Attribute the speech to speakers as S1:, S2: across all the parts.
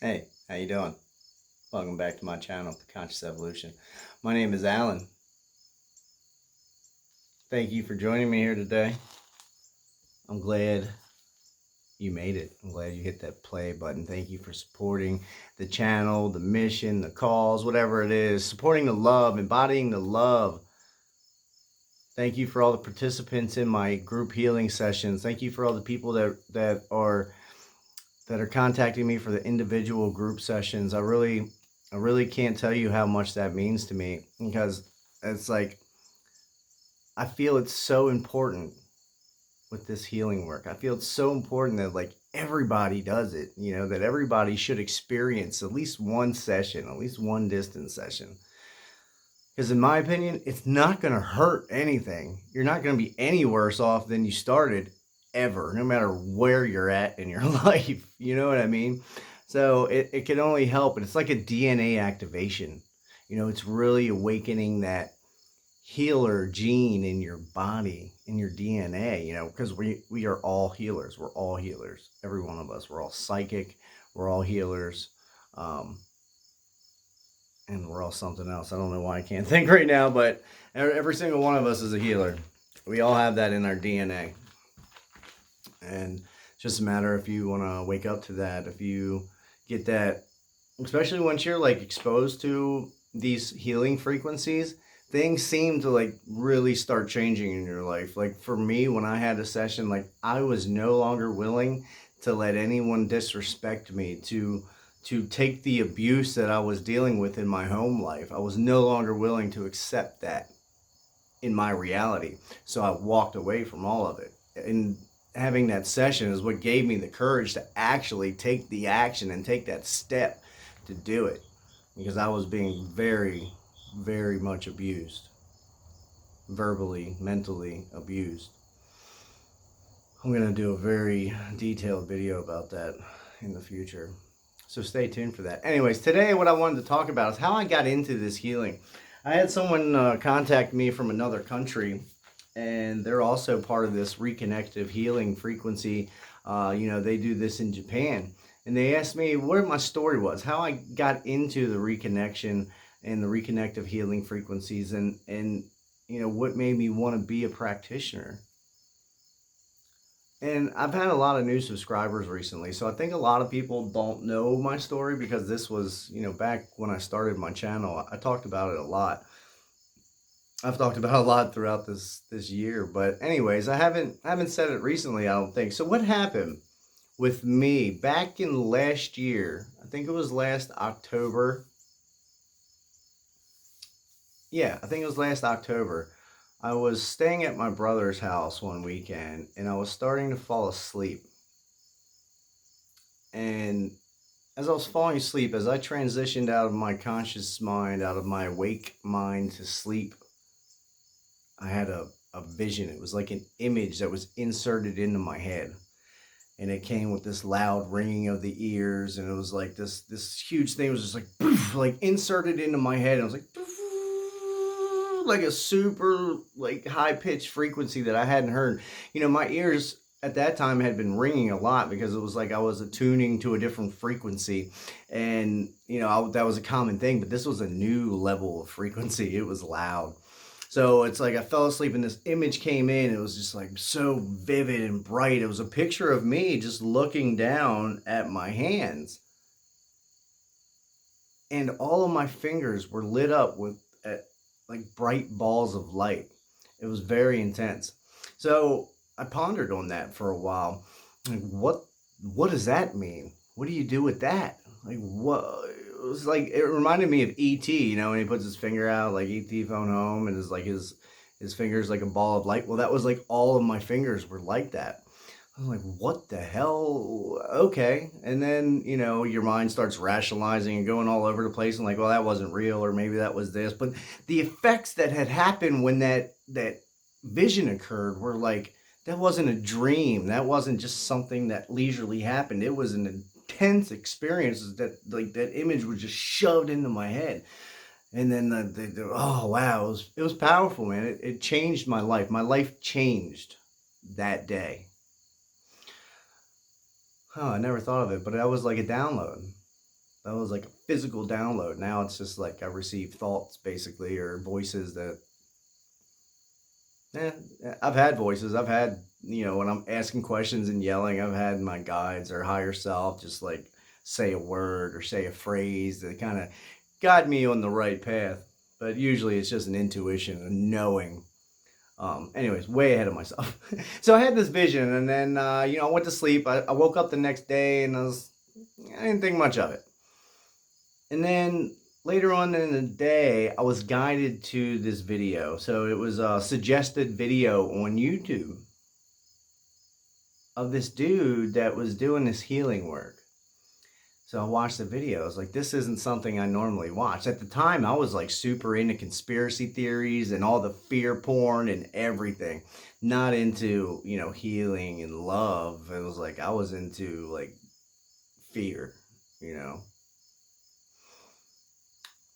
S1: Hey, how you doing? Welcome back to my channel, The Conscious Evolution. My name is Alan. Thank you for joining me here today. I'm glad you made it. I'm glad you hit that play button. Thank you for supporting the channel, the mission, the cause, whatever it is. Supporting the love, embodying the love. Thank you for all the participants in my group healing sessions. Thank you for all the people that are contacting me for the individual group sessions. I really can't tell you how much that means to me, because it's like, I feel it's so important with this healing work. I feel it's so important that like everybody does it, that everybody should experience at least one session, at least one distance session. Because in my opinion, it's not going to hurt anything. You're not going to be any worse off than you started ever, no matter where you're at in your life. You know what I mean? So it can only help. And it's like a DNA activation. It's really awakening that healer gene in your body, in your DNA, because we are all healers. We're all healers. Every one of us. We're all psychic. We're all healers. And we're all something else. I don't know why I can't think right now, but every single one of us is a healer. We all have that in our DNA. And it's just a matter if you want to wake up to that, if you get that, especially once you're like exposed to these healing frequencies, things seem to like really start changing in your life. Like for me, when I had a session, like I was no longer willing to let anyone disrespect me, to take the abuse that I was dealing with in my home life. I was no longer willing to accept that in my reality. So I walked away from all of it. And having that session is what gave me the courage to actually take the action and take that step to do it, because I was being very, very much abused, verbally, mentally abused. I'm going to do a very detailed video about that in the future, so stay tuned for that. Anyways, today what I wanted to talk about is how I got into this healing. I had someone contact me from another country, and they're also part of this Reconnective healing frequency. They do this in Japan. And they asked me what my story was, how I got into the reconnection and the reconnective healing frequencies, and what made me want to be a practitioner. And I've had a lot of new subscribers recently, so I think a lot of people don't know my story, because this was, back when I started my channel, I talked about it a lot. I've talked about it a lot throughout this year, but anyways, I haven't said it recently, I don't think. So what happened with me back in last year? I think it was last October. Yeah, I think it was last October. I was staying at my brother's house one weekend, and I was starting to fall asleep. And as I was falling asleep, as I transitioned out of my conscious mind, out of my awake mind to sleep, I had a vision. It was like an image that was inserted into my head. And it came with this loud ringing of the ears, and it was like this huge thing. It was just like poof, like inserted into my head. And it was like poof, like a super like high pitched frequency that I hadn't heard. My ears at that time had been ringing a lot, because it was like I was attuning to a different frequency, and that was a common thing. But this was a new level of frequency. It was loud. So it's like I fell asleep and this image came in. It was just like so vivid and bright. It was a picture of me just looking down at my hands. And all of my fingers were lit up with like bright balls of light. It was very intense. So I pondered on that for a while. Like, what does that mean? What do you do with that? Like, what? It was like, it reminded me of E.T., when he puts his finger out, like E.T. phone home, and like his fingers like a ball of light. Well, that was like all of my fingers were like that. I was like, what the hell? Okay. And then, your mind starts rationalizing and going all over the place, and like, well, that wasn't real, or maybe that was this. But the effects that had happened when that vision occurred were like, that wasn't a dream. That wasn't just something that leisurely happened. It was an intense experience that like that image was just shoved into my head. And then oh wow, it was powerful, man. It changed my life. My life changed that day. Oh, I never thought of it, but that was like a download. That was like a physical download. Now it's just like I receive thoughts basically, or voices that, eh, I've had voices. I've had, when I'm asking questions and yelling, I've had my guides or higher self just like say a word or say a phrase that kind of guide me on the right path. But usually it's just an intuition, a knowing. Anyways, way ahead of myself. So I had this vision, and then, I went to sleep. I woke up the next day, and I didn't think much of it. And then later on in the day, I was guided to this video. So it was a suggested video on YouTube of this dude that was doing this healing work. So I watched the video. I was like, this isn't something I normally watch. At the time, I was like super into conspiracy theories and all the fear porn and everything. Not into, healing and love. It was like I was into like fear, you know.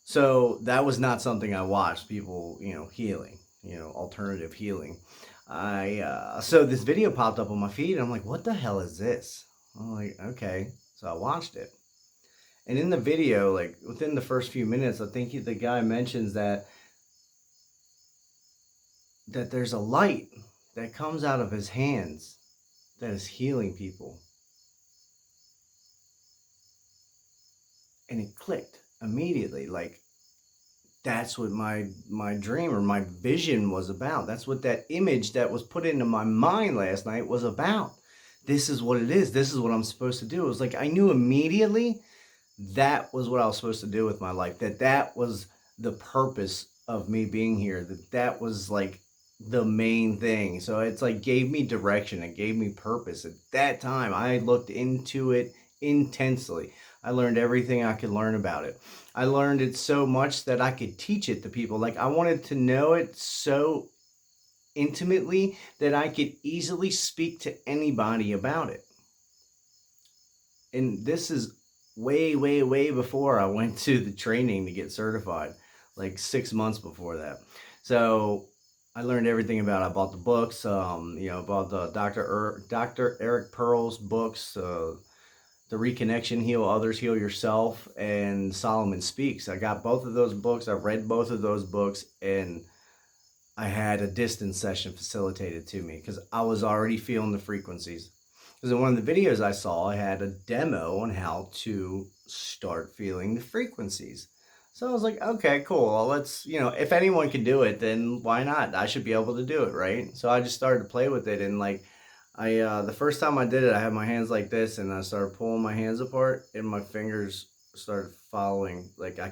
S1: So that was not something I watched. People, healing, alternative healing. So this video popped up on my feed, and I'm like, what the hell is this? I'm like, okay. So I watched it. And in the video, like within the first few minutes, I think the guy mentions that there's a light that comes out of his hands that is healing people. And it clicked immediately. Like, that's what my dream or my vision was about. That's what that image that was put into my mind last night was about. This is what it is. This is what I'm supposed to do. It was like I knew immediately that was what I was supposed to do with my life. That was the purpose of me being here. That was like the main thing. So it's like gave me direction. It gave me purpose. At that time, I looked into it intensely. I learned everything I could learn about it. I learned it so much that I could teach it to people. Like I wanted to know it so intimately that I could easily speak to anybody about it. And this is way, way, way before I went to the training to get certified, like 6 months before that. So I learned everything about it. I bought the books, bought the Dr. Eric Pearl's books, The Reconnection, Heal Others, Heal Yourself, and Solomon Speaks. I got both of those books. I read both of those books, and I had a distance session facilitated to me because I was already feeling the frequencies. Because in one of the videos I saw, I had a demo on how to start feeling the frequencies. So I was like, okay, cool. Well, let's, if anyone can do it, then why not? I should be able to do it, right? So I just started to play with it, and like, the first time I did it, I had my hands like this, and I started pulling my hands apart, and my fingers started following. Like I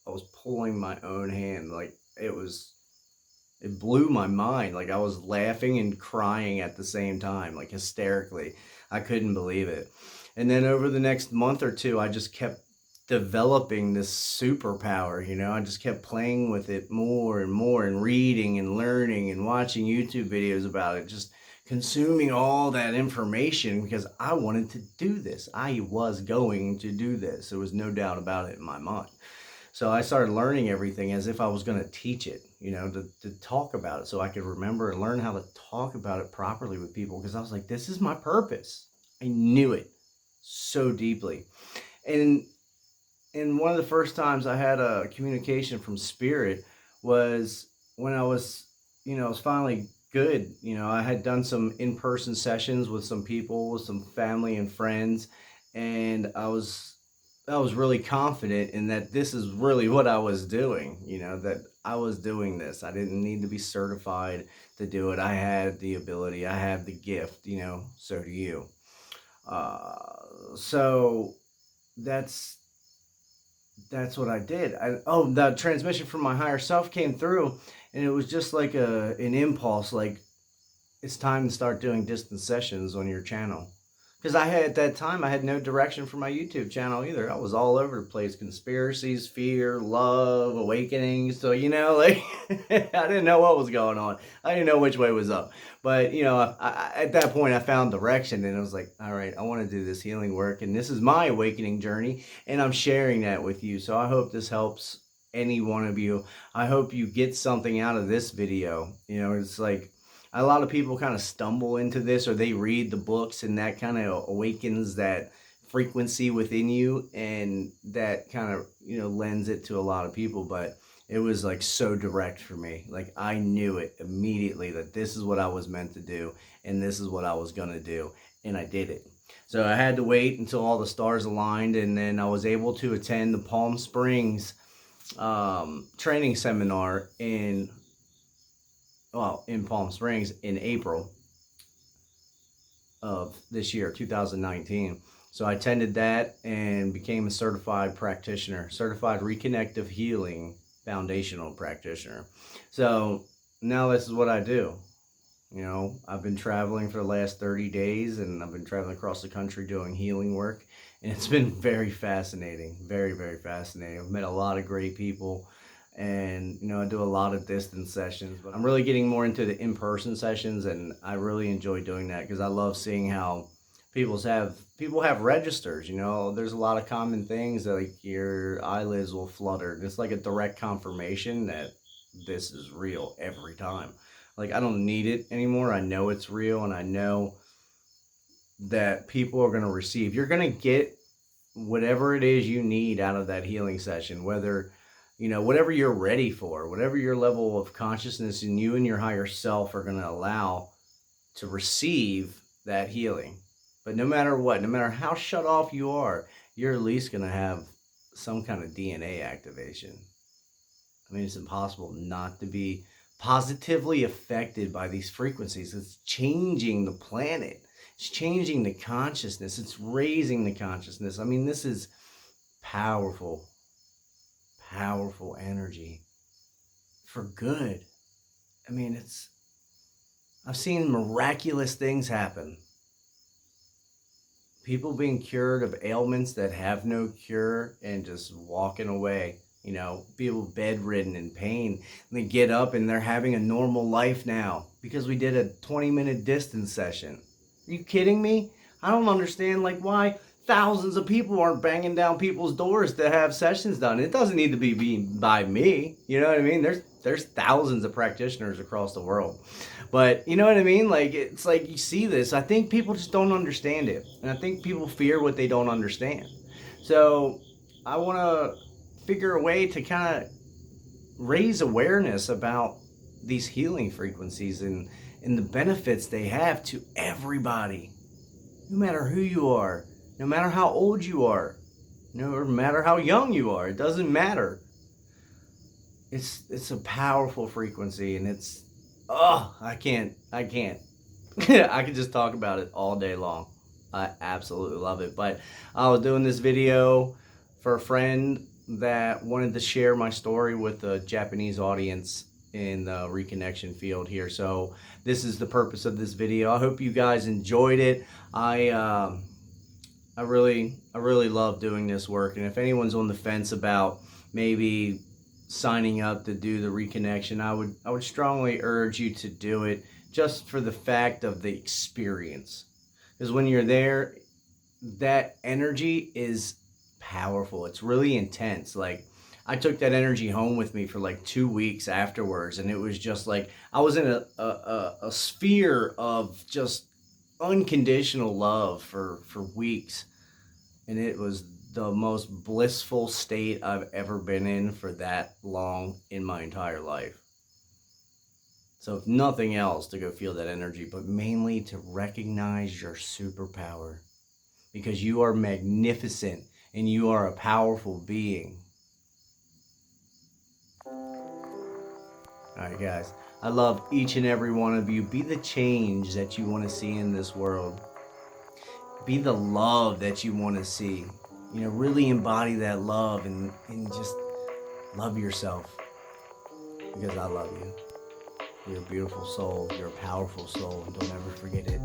S1: was pulling my own hand. Like it blew my mind. Like I was laughing and crying at the same time, like hysterically. I couldn't believe it. And then over the next month or two, I just kept developing this superpower, I just kept playing with it more and more, and reading and learning and watching YouTube videos about it, just consuming all that information because I wanted to do this. I was going to do this. There was no doubt about it in my mind. So I started learning everything as if I was going to teach it, to talk about it so I could remember and learn how to talk about it properly with people, because I was like, this is my purpose. I knew it so deeply. And one of the first times I had a communication from spirit was when I was, I was finally good. I had done some in-person sessions with some people, with some family and friends, and I was really confident in that this is really what I was doing, that I was doing this. I didn't need to be certified to do it. I had the ability, I had the gift, so do you. So that's what I did. The transmission from my higher self came through, and it was just like an impulse, like it's time to start doing distance sessions on your channel. Because at that time, I had no direction for my YouTube channel either. I was all over the place. Conspiracies, fear, love, awakenings. So, like, I didn't know what was going on. I didn't know which way was up. But, at that point, I found direction. And I was like, all right, I want to do this healing work. And this is my awakening journey. And I'm sharing that with you. So I hope this helps any one of you. I hope you get something out of this video. It's like, a lot of people kind of stumble into this, or they read the books and that kind of awakens that frequency within you, and that kind of, lends it to a lot of people. But it was like so direct for me. Like I knew it immediately that this is what I was meant to do and this is what I was going to do, and I did it. So I had to wait until all the stars aligned, and then I was able to attend the Palm Springs training seminar in Palm Springs in April of this year, 2019. So I attended that and became a certified practitioner, certified Reconnective healing foundational practitioner. So now this is what I do. I've been traveling for the last 30 days, and I've been traveling across the country doing healing work, and it's been very fascinating, very, very fascinating. I've met a lot of great people, and I do a lot of distance sessions, but I'm really getting more into the in-person sessions, and I really enjoy doing that because I love seeing how people have registers. There's a lot of common things that, like, your eyelids will flutter. It's like a direct confirmation that this is real every time. Like, I don't need it anymore. I know it's real, and I know that people are going to receive. You're going to get whatever it is you need out of that healing session, whether, whatever you're ready for, whatever your level of consciousness and you and your higher self are going to allow to receive that healing. But no matter what, no matter how shut off you are, you're at least going to have some kind of DNA activation. I mean, it's impossible not to be positively affected by these frequencies. It's changing the planet. It's changing the consciousness. It's raising the consciousness. I mean, this is powerful, powerful energy for good. I mean, I've seen miraculous things happen. People being cured of ailments that have no cure and just walking away. People bedridden in pain, and they get up and they're having a normal life now because we did a 20-minute distance session. Are you kidding me? I don't understand why thousands of people aren't banging down people's doors to have sessions done. It doesn't need to be by me. You know what I mean? There's thousands of practitioners across the world. But you know what I mean? It's like you see this. I think people just don't understand it. And I think people fear what they don't understand. So I want to figure a way to kind of raise awareness about these healing frequencies and the benefits they have to everybody, no matter who you are, no matter how old you are, no matter how young you are. It doesn't matter. It's a powerful frequency, and I can't I could just talk about it all day long. I absolutely love it. But I was doing this video for a friend that wanted to share my story with the Japanese audience in the reconnection field here. So this is the purpose of this video. I hope you guys enjoyed it. I really love doing this work, and if anyone's on the fence about maybe signing up to do the reconnection, I would strongly urge you to do it, just for the fact of the experience. Because when you're there, that energy is powerful. It's really intense. Like, I took that energy home with me for 2 weeks afterwards, and it was just like I was in a sphere of just unconditional love for weeks, and it was the most blissful state I've ever been in for that long in my entire life. So if nothing else, to go feel that energy, but mainly to recognize your superpower, because you are magnificent and you are a powerful being. Alright guys, I love each and every one of you. Be the change that you want to see in this world. Be the love that you want to see. Really embody that love and just love yourself. Because I love you. You're a beautiful soul. You're a powerful soul. Don't ever forget it.